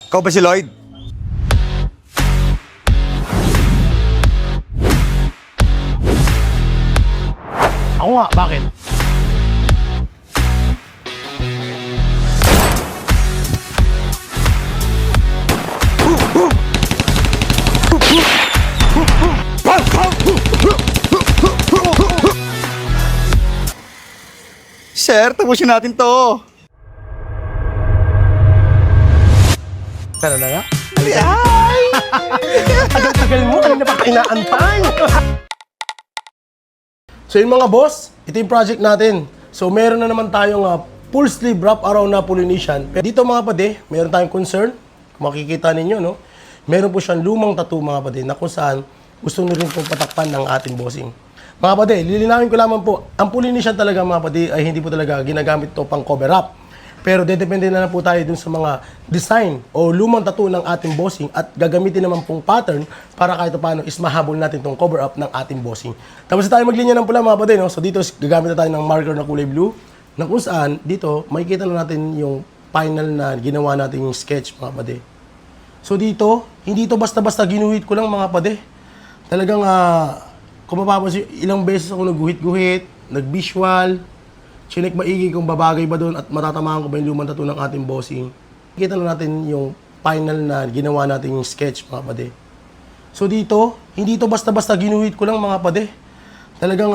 Ikaw ba si Lloyd? Ako nga, bakit? Sir, tapusin natin to. Tara na nga. Ay! Tagal mo, kanina pa inaantay. So yun mga boss, ito yung project natin. So meron na naman tayong full sleeve wrap around na Polynesian. Pero dito mga pade, meron tayong concern. Kung makikita ninyo, no? Meron po siyang lumang tattoo mga pade na kung saan gusto nyo rin pong patakpan ng ating bossing. Mga pade, lilinawin ko lamang po, ang Polynesian talaga mga pade ay hindi po talaga ginagamit to pang cover up. Pero dedepende na lang po tayo dun sa mga design o lumang tattoo ng ating bossing at gagamitin naman pong pattern para kahit paano is mahabol natin tong cover up ng ating bossing. Tapos tayo maglinya ng pula mga pade, no? So dito gagamit na tayo ng marker na kulay blue na kung saan dito makikita na natin yung final na ginawa nating sketch mga pade. So dito, hindi ito basta-basta ginuhit ko lang mga pade. Talagang kung mapapansin, ilang beses ako nagguhit-guhit, nag-visual, chinek maigi kung babagay ba doon at matatamaan ko ba yung lumang tattoo ng ating bossing. Kita na natin yung final na ginawa nating sketch mga pade. So dito, hindi ito basta-basta ginuhit ko lang mga pade. Talagang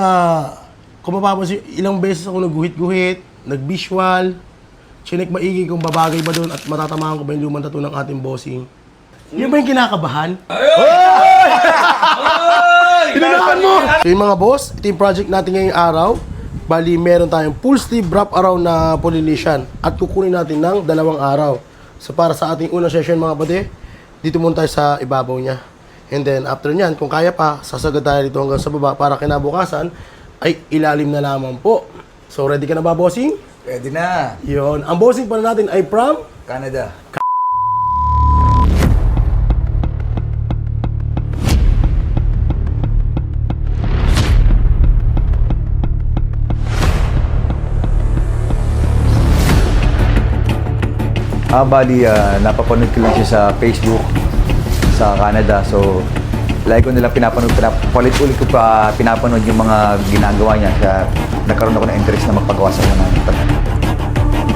kung mapapansin, ilang beses ako nagguhit-guhit, nag-visual, chinek maigi kung babagay ba doon at matatamaan ko ba yung lumang tattoo ng ating bossing. Yun ba yung kinakabahan? Tinanakan mo! So yung mga boss, ito yung project natin ngayong araw. Bali, meron tayong full sleeve wrap around na Polynesian at kukunin natin ng 2 araw. So para sa ating unang session mga pade, dito muna tayo sa ibabaw niya. And then after nyan, kung kaya pa, sasagad tayo dito hanggang sa baba para kinabukasan ay ilalim na lamang po. So ready ka na ba, bossing? Pwede na. Yun. Ang bossing pa natin ay from Canada. Napapanood ko lang siya sa Facebook sa Canada. So, lagi ko nila pinapanood, paulit-ulit ko pa pinapanood yung mga ginagawa niya. Kaya nagkaroon ako ng interest na magpagawa sa mga.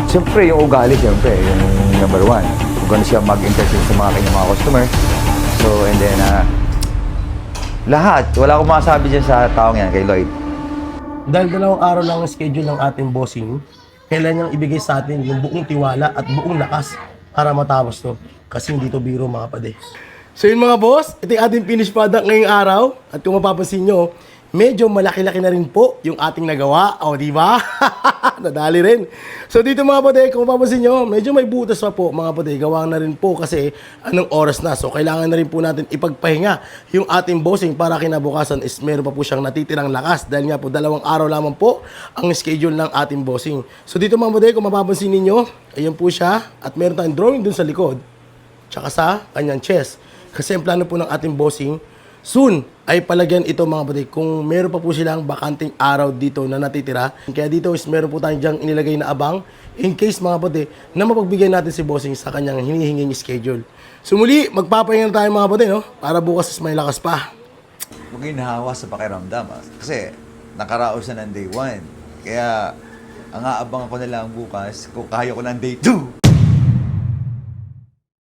Siyempre, yung ugali, siyempre, yung number one. Kung gano'n siya mag-interest sa mga kanyang mga customer. So, and then, lahat. Wala akong masasabi dyan sa taong yan, kay Lloyd. dahil 2 araw lang ang schedule ng ating bossing, kailan niyang ibigay sa atin yung buong tiwala at buong lakas para matapos to. Kasi hindi to biro mga pade. So yun mga boss, ito yung ating finished product ngayong araw. At kung mapapansin nyo, medyo malaki-laki na rin po yung ating nagawa. O, di ba? Nadali rin. So dito mga pade, kung mapapansin nyo, medyo may butas pa po mga pade. Gawa na rin po kasi anong oras na. So kailangan na rin po natin ipagpahinga yung ating bossing para kinabukasan is meron pa po siyang natitirang lakas. Dahil nga po 2 araw lamang po ang schedule ng ating bossing. So dito mga pade, kung mapapansin ninyo, ayan po siya. At meron tayong drawing dun sa likod. Tsaka sa kanyang chest. Kasi ang plano po ng ating bossing, soon ay palagyan ito mga pade kung meron pa po silang bakanting araw dito na natitira. Kaya dito is meron po tayong dyang inilagay na abang in case mga pade na mapagbigyan natin si bossing sa kanyang hinihinging schedule. So muli, magpapahinga tayo mga pade, no? Para bukas is may lakas pa. Huwag yung nahawa sa pakiramdam. Kasi nakaraos na ng day 1. Kaya ang aabangan ko na lang bukas kung kaya ko ng day 2.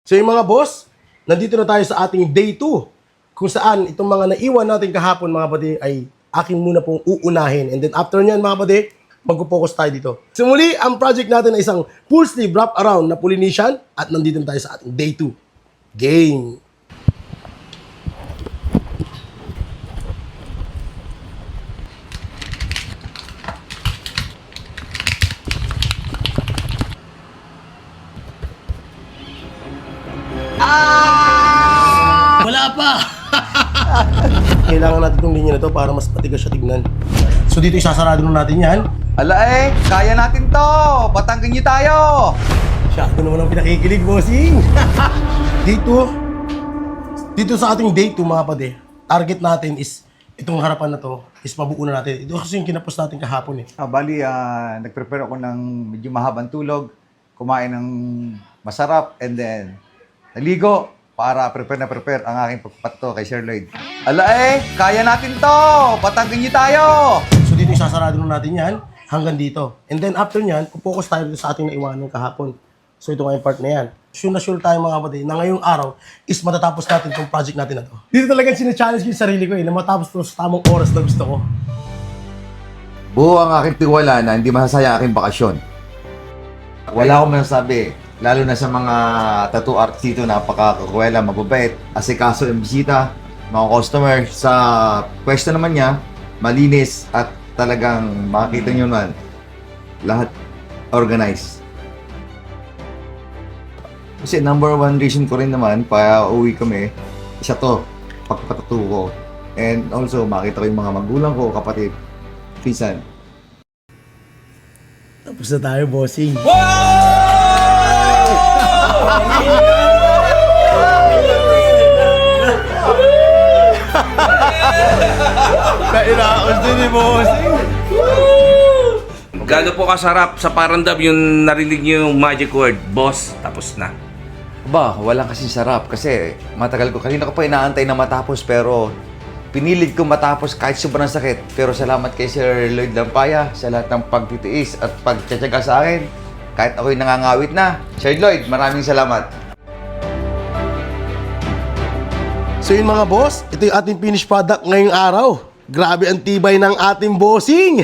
So yung mga boss, nandito na tayo sa ating day 2. Kung saan itong mga naiwan natin kahapon mga pade ay akin muna pong uunahin. And then after nyan mga pade, mag-focus tayo dito. So muli, ang project natin ay isang full sleeve wrap around na Polynesian at nandito na tayo sa ating day 2. Game! Wala pa! Kailangan natin itong linya na to para mas matigas siya tignan. So dito isasarado na natin yan. Ala kaya natin to! Patangkin niyo tayo! Siya, ito naman ang pinakikilig, bossing! dito sa ating day 2 mga pade, target natin is itong harapan na to is mabuo na natin. Ito kasi yung kinapos natin kahapon eh. Nag-prepare ako ng medyo mahabang tulog, kumain ng masarap, and then naligo para prepare ang aking pagpato kay Sir Lloyd. Ala kaya natin to! Patagin niyo tayo! So dito isasarado na natin yan hanggang dito. And then after nyan, focus tayo dito sa ating naiwanan kahapon. So ito nga yung part na yan. Sure na sure tayo mga kapatid na ngayong araw is matatapos natin itong project natin na to. Dito talagang sinachallenge ko yung sarili ko na matapos ito sa tamang oras na gusto ko. Buo ang aking tiwala na hindi masasaya aking bakasyon. Wala akong masasabi, lalo na sa mga tattoo artist dito, napakakuwela, mababait, asikaso yung bisita, mga customer. Sa pwesto naman niya, malinis at talagang makikita nyo naman, lahat organized. Kasi number one reason ko rin naman, pa uwi kami, isa to, pagpatattoo ko. And also, makita ko yung mga magulang ko, kapatid, pinsan. Tapos na tayo, bossing. Kainaos din ni bossing. Gaano po kasarap sa parandam yung narinig niyo yung magic word, boss, tapos na. Ba, walang kasing sarap kasi matagal ko. Kanina ko pa inaantay na matapos pero pinilit ko matapos kahit sobrang sakit. Pero salamat kay Sir Lloyd Lampaya sa lahat ng pagtitiis at pagtsatsaga sa akin. Kahit ako'y nangangawit na. Sir Lloyd, maraming salamat. So yun mga boss, ito yung ating finished product ngayong araw. Grabe ang tibay ng ating bossing.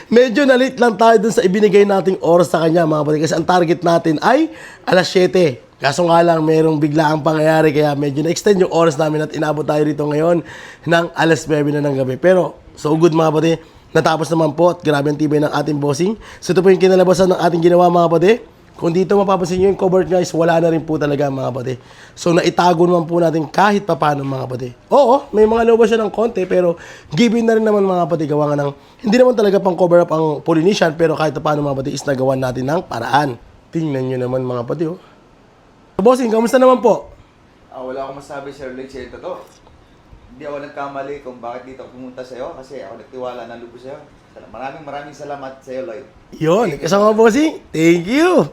Medyo na-late lang tayo dun sa ibinigay nating oras sa kanya mga kapatid. Kasi ang target natin ay alas 7. Kaso nga lang, mayroong biglaang pangyayari kaya medyo na-extend yung oras namin at inabot tayo rito ngayon ng alas 9 na ng gabi. Pero, so good mga kapatid, natapos naman po at grabe ang tibay ng ating bossing. So ito po yung kinalabasan ng ating ginawa mga kapatid. Kung dito mapapansin nyo yung cover guys, wala na rin po talaga mga kapatid. So naitago naman po natin kahit papano mga kapatid. Oo, may mga loba siya ng konti pero given na rin naman mga kapatid gawa nga ng hindi naman talaga pang cover up ang Polynesian pero kahit papano mga kapatid is nagawa natin ng paraan. Tingnan nyo naman mga kapatid oh. So bossing, kamusta naman po? Wala akong masabi, Sir Lloyd, sa ito to. Hindi ako nagkamali kung bakit dito ako pumunta sa'yo kasi ako nagtiwala ng lubos sa'yo. Maraming salamat sa'yo, Lloyd. Yun, kasama bossing. Thank you.